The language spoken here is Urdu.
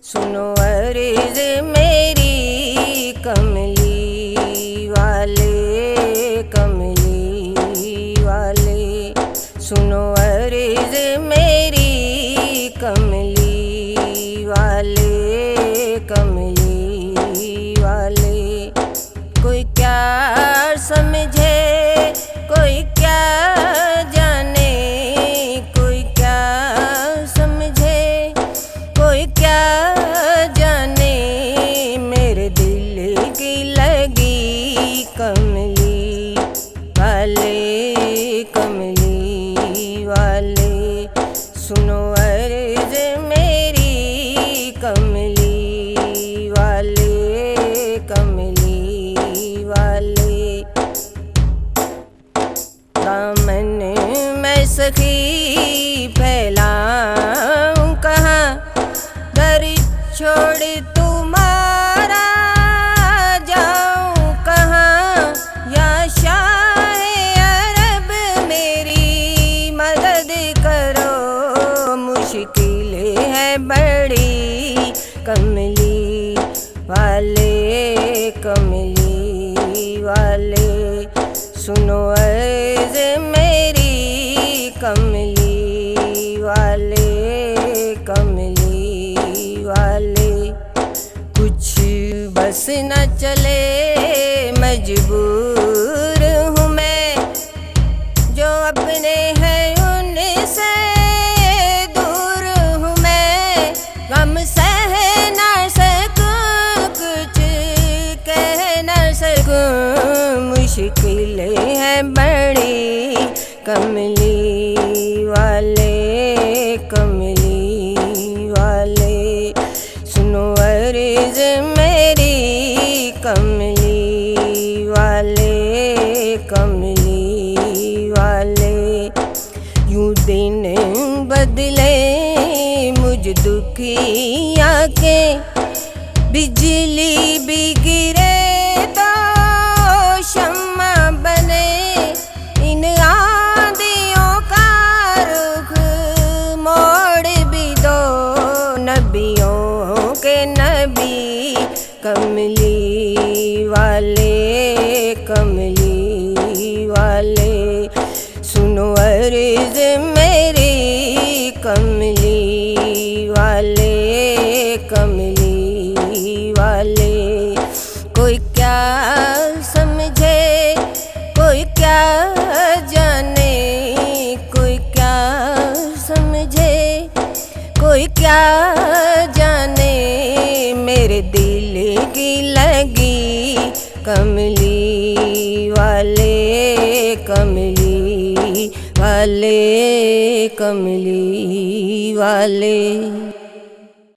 سنو عرض میری کملی والے، کملی والے، سنو عرض میری کملی والے، کملی والے۔ کوئی کیا سمجھے، کوئی کیا جانے، کوئی کیا سمجھے، کوئی کیا جانے، میرے دل کی لگی کملی والے، کملی والے، سنو عرض میری کملی والے، کملی والے۔ دامن میں سخی پھیلاؤں کہاں، در چھوڑ تمہارا جاؤں کہاں، یا شاہ عرب میری مدد کرو، مشکل ہے بڑی کملی والے، کملی والے، سنو عرض میری کملی والے، کملی والے۔ کچھ بس نہ چلے، مجبور ہوں میں، جو اپنے ہیں ان سے دور ہوں میں، غم سہ نہ سکوں، کچھ کہہ نہ سکوں، مشکل ہے بڑی کملی والے، کملی والے، سنو عرض میری کملی والے، کملی والے۔ یوں دن بدلے مجھ دکھیا کے، بجلی بھی گرے تو شمع بنے، ان آندھیوں کا رخ موڑ بھی دو، نبیوں کے نبی کملی والے، کملی والے، سنو عرض میری کملی والے، کملی والے۔ کوئی کیا سمجھے، کوئی کیا جانے، کوئی کیا سمجھے، کوئی کیا جانے، میرے دل کی لگی کملی والے، کملی والے، کملی والے۔